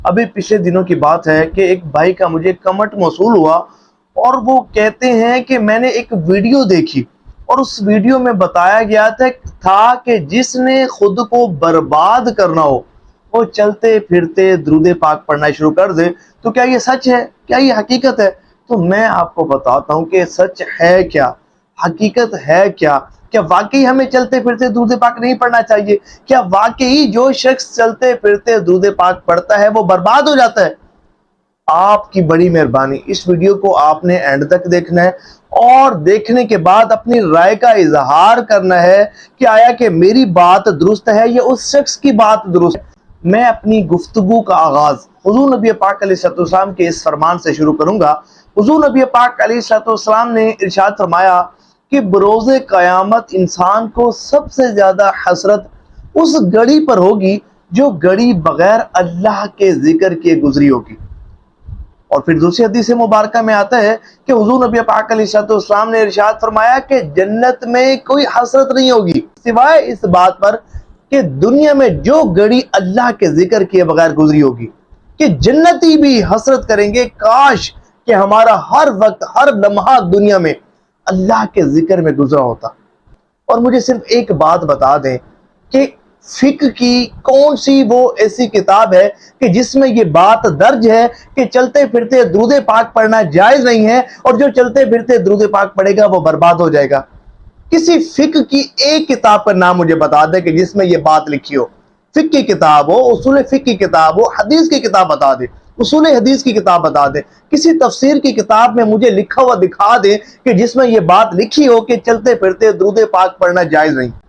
ابھی پچھلے دنوں کی بات ہے کہ ایک بھائی کا مجھے کمنٹ موصول ہوا اور وہ کہتے ہیں کہ میں نے ایک ویڈیو دیکھی اور اس ویڈیو میں بتایا گیا تھا کہ جس نے خود کو برباد کرنا ہو وہ چلتے پھرتے درود پاک پڑھنا شروع کر دے۔ تو کیا یہ سچ ہے؟ کیا یہ حقیقت ہے؟ تو میں آپ کو بتاتا ہوں کہ سچ ہے کیا، حقیقت ہے کیا۔ کیا واقعی ہمیں چلتے پھرتے درود پاک نہیں پڑھنا چاہیے؟ کیا واقعی جو شخص چلتے پھرتے درود پاک پڑھتا ہے وہ برباد ہو جاتا ہے؟ آپ کی بڑی مہربانی، اس ویڈیو کو آپ نے اینڈ تک دیکھنا ہے اور دیکھنے کے بعد اپنی رائے کا اظہار کرنا ہے کہ آیا کہ میری بات درست ہے یا اس شخص کی بات درست ہے۔ میں اپنی گفتگو کا آغاز حضور نبی پاک علیہ السلام کے اس فرمان سے شروع کروں گا۔ حضور نبی پاک علیہ السلام نے ارشاد فرمایا کہ بروز قیامت انسان کو سب سے زیادہ حسرت اس گھڑی پر ہوگی جو گھڑی بغیر اللہ کے ذکر کے گزری ہوگی۔ اور پھر دوسری حدیث مبارکہ میں آتا ہے کہ حضور نبی پاک علیہ السلام نے ارشاد فرمایا کہ جنت میں کوئی حسرت نہیں ہوگی سوائے اس بات پر کہ دنیا میں جو گھڑی اللہ کے ذکر کیے بغیر گزری ہوگی، کہ جنتی بھی حسرت کریں گے کاش کہ ہمارا ہر وقت ہر لمحہ دنیا میں اللہ کے ذکر میں گزرا ہوتا۔ اور مجھے صرف ایک بات بتا دیں کہ فقہ کی کون سی وہ ایسی کتاب ہے کہ جس میں یہ بات درج ہے کہ چلتے پھرتے درود پاک پڑھنا جائز نہیں ہے اور جو چلتے پھرتے درود پاک پڑھے گا وہ برباد ہو جائے گا؟ کسی فقہ کی ایک کتاب کا نام مجھے بتا دیں کہ جس میں یہ بات لکھی ہو۔ فقہ کی کتاب ہو، اصول فقہ کی کتاب ہو، حدیث کی کتاب بتا دیں، اصول حدیث کی کتاب بتا دیں، کسی تفسیر کی کتاب میں مجھے لکھا ہوا دکھا دیں کہ جس میں یہ بات لکھی ہو کہ چلتے پھرتے درود پاک پڑھنا جائز نہیں۔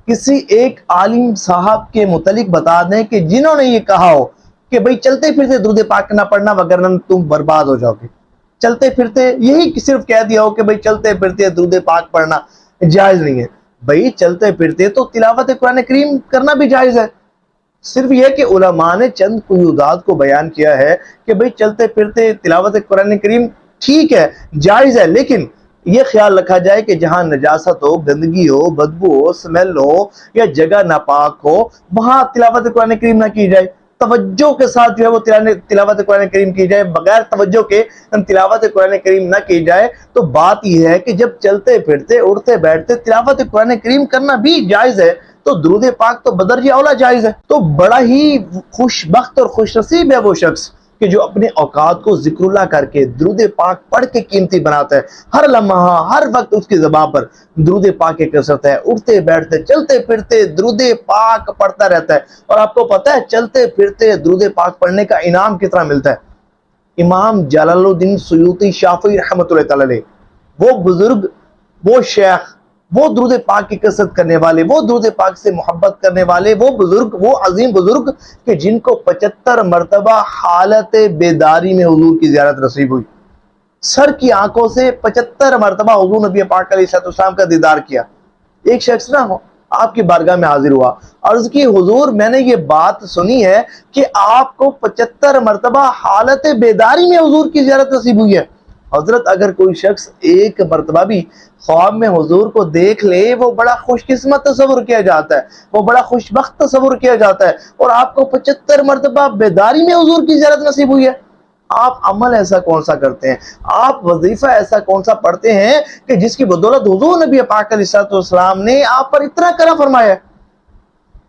کسی ایک عالم صاحب کے متعلق بتا دیں کہ جنہوں نے یہ کہا ہو کہ بھئی چلتے پھرتے درود پاک نہ پڑھنا وگرنہ تم برباد ہو جاؤ گے۔ چلتے پھرتے یہی صرف کہہ دیا ہو کہ بھئی چلتے پھرتے درود پاک پڑھنا جائز نہیں ہے۔ بھئی چلتے پھرتے تو تلاوت قرآن کریم کرنا بھی جائز ہے۔ صرف یہ کہ علماء نے چند قیودات کو بیان کیا ہے کہ بھئی چلتے پھرتے تلاوت قرآن کریم ٹھیک ہے، جائز ہے، لیکن یہ خیال رکھا جائے کہ جہاں نجاست ہو، گندگی ہو، بدبو ہو، سمیل ہو یا جگہ ناپاک ہو وہاں تلاوت قرآن کریم نہ کی جائے۔ توجہ کے ساتھ جو ہے وہ تلاوت قرآن کریم کی جائے، بغیر توجہ کے تلاوت قرآن کریم نہ کی جائے۔ تو بات یہ ہے کہ جب چلتے پھرتے اٹھتے بیٹھتے تلاوت قرآن کریم کرنا بھی جائز ہے تو درود پاک تو بدرجہ اولا جائز ہے۔ تو بڑا ہی خوش بخت اور خوش نصیب ہے وہ شخص کہ جو اپنے اوقات کو ذکر اللہ کر کے درود پاک پڑھ کے قیمتی بناتا ہے۔ ہر لمحہ ہر وقت اس کی زبان پر درود پاک کی کثرت ہے، اٹھتے بیٹھتے چلتے پھرتے درود پاک پڑھتا رہتا ہے۔ اور آپ کو پتہ ہے چلتے پھرتے درود پاک پڑھنے کا انعام کتنا ملتا ہے؟ امام جلال الدین سیوطی شافعی رحمۃ اللہ تعالی علیہ، وہ بزرگ، وہ شیخ، وہ درود پاک کی کثرت کرنے والے، وہ درود پاک سے محبت کرنے والے، وہ بزرگ، وہ عظیم بزرگ کہ جن کو 75 مرتبہ حالت بیداری میں حضور کی زیارت نصیب ہوئی۔ سر کی آنکھوں سے 75 مرتبہ حضور نبی پاک علیہ السلام کا دیدار کیا۔ ایک شخص نہ ہو آپ کی بارگاہ میں حاضر ہوا، عرض کی حضور میں نے یہ بات سنی ہے کہ آپ کو 75 مرتبہ حالت بیداری میں حضور کی زیارت نصیب ہوئی ہے۔ حضرت اگر کوئی شخص ایک مرتبہ بھی خواب میں حضور کو دیکھ لے وہ بڑا خوش قسمت تصور کیا جاتا ہے، وہ بڑا خوش بخت تصور کیا جاتا ہے، اور آپ کو 75 مرتبہ بیداری میں حضور کی زیارت نصیب ہوئی ہے۔ آپ عمل ایسا کون سا کرتے ہیں، آپ وظیفہ ایسا کون سا پڑھتے ہیں کہ جس کی بدولت حضور نبی پاک علیہ السلام نے آپ پر اتنا کرم فرمایا ہے؟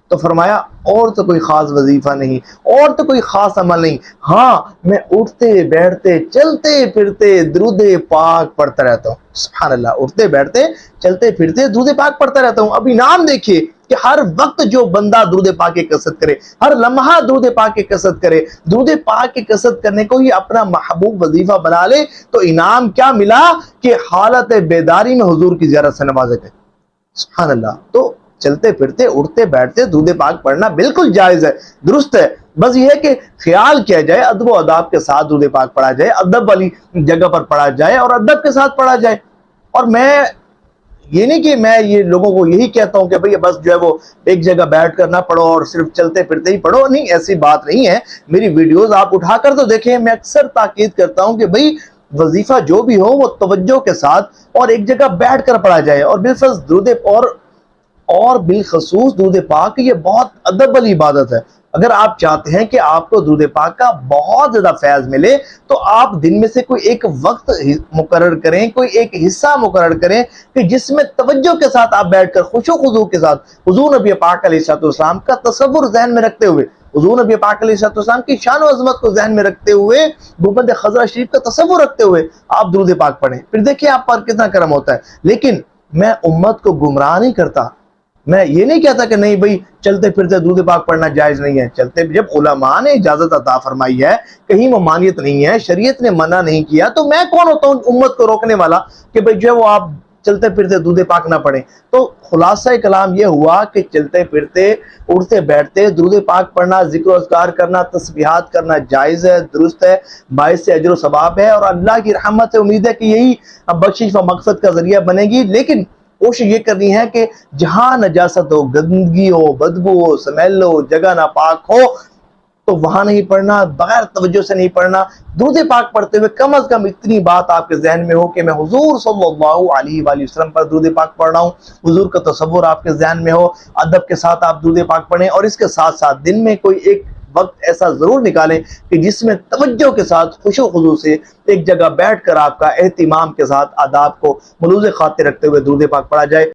تو فرمایا اور تو کوئی خاص وظیفہ نہیں، اور تو کوئی خاص عمل نہیں، ہاں میں اٹھتے بیٹھتے چلتے پھرتے درود پاک پڑھتا رہتا ہوں۔ سبحان اللہ، اٹھتے بیٹھتے چلتے پھرتے درود پاک پڑھتا رہتا ہوں۔ اب انعام دیکھیے کہ ہر وقت جو بندہ درود پاک کی کثرت کرے، ہر لمحہ درود پاک کی کثرت کرے، درود پاک کی کثرت کرنے کو ہی اپنا محبوب وظیفہ بنا لے تو انعام کیا ملا کہ حالت بیداری میں حضور کی زیارت سے نوازے گئے۔ سبحان اللہ۔ تو چلتے پھرتے اٹھتے بیٹھتے درود پاک پڑھنا بالکل جائز ہے، درست ہے، بس یہ ہے کہ خیال کیا جائے، ادب و آداب کے ساتھ درود پاک پڑھا جائے، ادب والی جگہ پر پڑھا جائے اور ادب کے ساتھ پڑھا جائے۔ اور میں یہ نہیں کہ میں یہ لوگوں کو یہی کہتا ہوں کہ بھئی بس جو ہے وہ ایک جگہ بیٹھ کر نہ پڑھو اور صرف چلتے پھرتے ہی پڑھو، نہیں، ایسی بات نہیں ہے۔ میری ویڈیوز آپ اٹھا کر تو دیکھیں، میں اکثر تاکید کرتا ہوں کہ بھئی وظیفہ جو بھی ہو وہ توجہ کے ساتھ اور ایک جگہ بیٹھ کر پڑھا جائے، اور بالخصوص درود اور بالخصوص درود پاک یہ بہت ادب والی عبادت ہے، اگر آپ چاہتے ہیں کہ آپ کو درود پاک کا بہت زیادہ فیض ملے تو آپ دن میں سے کوئی ایک وقت مقرر کریں، کوئی ایک حصہ مقرر کریں کہ جس میں توجہ کے ساتھ آپ بیٹھ کر خوش و خضوع کے ساتھ حضور نبی پاک علیہ السلام کا تصور ذہن میں رکھتے ہوئے، حضور نبی پاک علیہ السلام کی شان و عظمت کو ذہن میں رکھتے ہوئے، گنبد خضرا شریف کا تصور رکھتے ہوئے آپ درود پاک پڑھیں، پھر دیکھیں آپ پر کتنا کرم ہوتا ہے۔ لیکن میں امت کو گمراہ نہیں کرتا، میں یہ نہیں کہتا کہ نہیں بھئی چلتے پھرتے درود پاک پڑھنا جائز نہیں ہے، چلتے جب علماء نے اجازت عطا فرمائی ہے، کہیں ممانعت نہیں ہے، شریعت نے منع نہیں کیا، تو میں کون ہوتا ہوں امت کو روکنے والا کہ بھئی جو وہ آپ چلتے پھرتے درود پاک نہ پڑھیں۔ تو خلاصہ کلام یہ ہوا کہ چلتے پھرتے اٹھتے بیٹھتے درود پاک پڑھنا، ذکر و اذکار کرنا، تسبیحات کرنا جائز ہے، درست ہے، باعث سے اجر و ثواب ہے، اور اللہ کی رحمت سے امید ہے کہ یہی بخشش و مغفرت کا ذریعہ بنے گی۔ لیکن کوشش یہ کرنی ہے کہ جہاں نجاست ہو، گندگی ہو، بدبو ہو، سمیل ہو، جگہ ناپاک ہو، تو وہاں نہیں پڑھنا، بغیر توجہ سے نہیں پڑھنا۔ درود پاک پڑھتے ہوئے کم از کم اتنی بات آپ کے ذہن میں ہو کہ میں حضور صلی اللہ علیہ وآلہ وسلم پر درود پاک پڑھ رہا ہوں، حضور کا تصور آپ کے ذہن میں ہو، ادب کے ساتھ آپ درود پاک پڑھیں، اور اس کے ساتھ ساتھ دن میں کوئی ایک وقت ایسا ضرور نکالیں کہ جس میں توجہ کے ساتھ خوش و خضوع سے ایک جگہ بیٹھ کر آپ کا اہتمام کے ساتھ آداب کو ملوز خاطر رکھتے ہوئے درود پاک پڑھا جائے۔